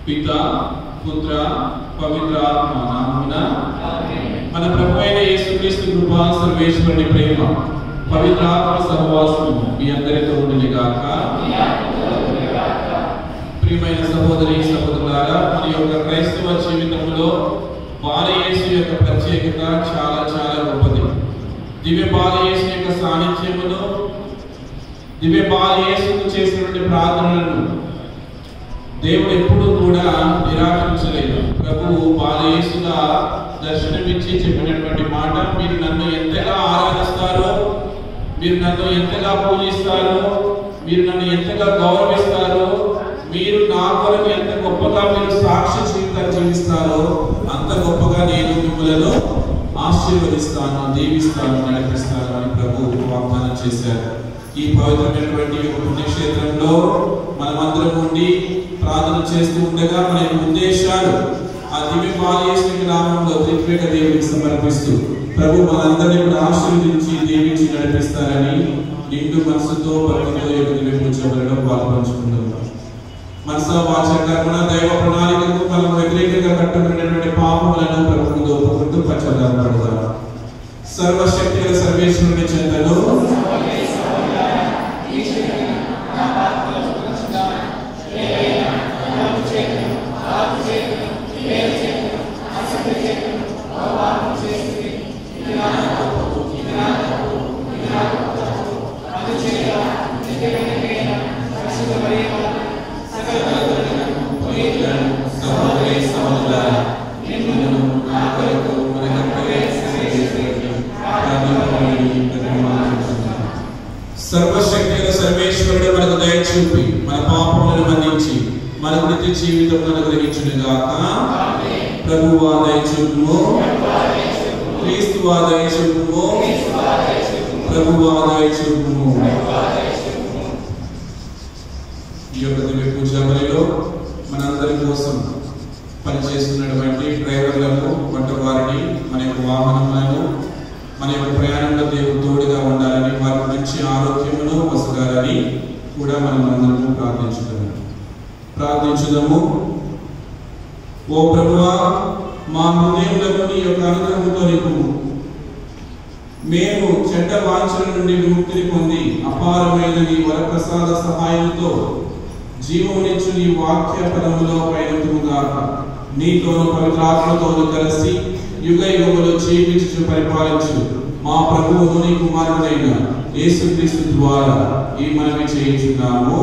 పితా పుత్ర పవిత్ర ఆత్మ నామమున మన ప్రభువైన యేసుక్రీస్తు కృప సర్వేశ్వరుని ప్రేమ పవిత్ర ఆత్మ సహవాసము మీ అందరితో ఉండును గాక. ప్రియమైన సహోదరి సహోదరులారా, మన యొక్క క్రైస్తవ జీవితంలో బాలయేసు యొక్క ప్రత్యేకత చాలా చాలా గొప్పది. దివ్య బాలయేసు యొక్క సాన్నిధ్యమును, దివ్య బాలయేసుకు చేసినటువంటి ప్రార్థనలను దేవుడు ఎప్పుడూ కూడా నిరాకరించలేదు. ప్రభువు బాలయేసుగా దర్శనమిచ్చి చెప్పినటువంటి మాట, మీరు నన్ను ఎంతగా ఆరాధిస్తారో, మీరు నన్ను ఎంతగా పూజిస్తారో, మీరు నన్ను ఎంతగా గౌరవిస్తారో, మీరు నా కొరకు ఎంత గొప్పగా మీరు సాక్షి జీవితాన్ని జీవిస్తారో అంత గొప్పగా నేను మిమ్మల్ని ఆశీర్వదిస్తాను, దీవిస్తాను, నడిపిస్తాను అని ప్రభువు వాగ్దానం చేశారు. ఈ పవిత్రమైనటువంటి పుణ్యక్షేత్రంలో మనమందరం ఉండి ప్రార్థన చేస్తూ ఉండగా మన ఉద్దేశాలు ఆ దివ్య బాలయేసు నామములో త్రిత్వేక దేవునికి సమర్పిస్తూ ప్రభు మనందరినీ కూడా ఆశీర్వదించి దీవించి నడిపిస్తారని నిండు మనసుతో భక్తితో యొక్క దివ్య పూజలలో పాల్పంచుకుందాం. మనస వాచ కర్మణ దైవ ప్రణాళికకు మనకు వ్యతిరేకంగా కట్టుబడినటువంటి పాపములను ప్రభు ముందు ఒప్పుకుంటూ పశ్చాత్తాపడతాం. సర్వశక్తి గల సర్వేశ్వరుని చెంతను సర్వశక్తి సర్వేశ్వరుడు మనకు దయ చూపి మన పాపములను మన్నించి మనకు నిత్య జీవితం అనుగ్రహించును గాక. ప్రభువా దయ చూపుము, క్రీస్తువా దయ చూపుము, ప్రభువా దయ చూపుము. ఈ యొక్క దివ్య పూజా బలిలో మనందరి కోసం పనిచేస్తున్నటువంటి డ్రైవర్లకు, వంటవారిని, మన యొక్క వాహనములను, మన యొక్క ప్రయాణంలో దేవుడు తోడుగా ఉండాలని, వారికి మంచి ఆరోగ్యమును వసగాలని కూడా మనం అందరము ప్రార్థించుదాము. ఓ ప్రభువా, మా హృదయములకు నీ యొక్క అనుగ్రహంతో నింపుము. మేము చెడ్డ వాంఛల నుండి విముక్తిని పొంది అపారమైన నీ వరప్రసాద సహాయంతో జీవమునిచ్చు నీ వాక్య పదములో పయనముగాక. నీతోను పవిత్రాత్మతోను కలిసి యుగ యుగములో జీవించు పరిపాలించు మా ప్రభువును నీ కుమారుడైన యేసుక్రీస్తు ద్వారా ఈ మనవి చేయించున్నాము.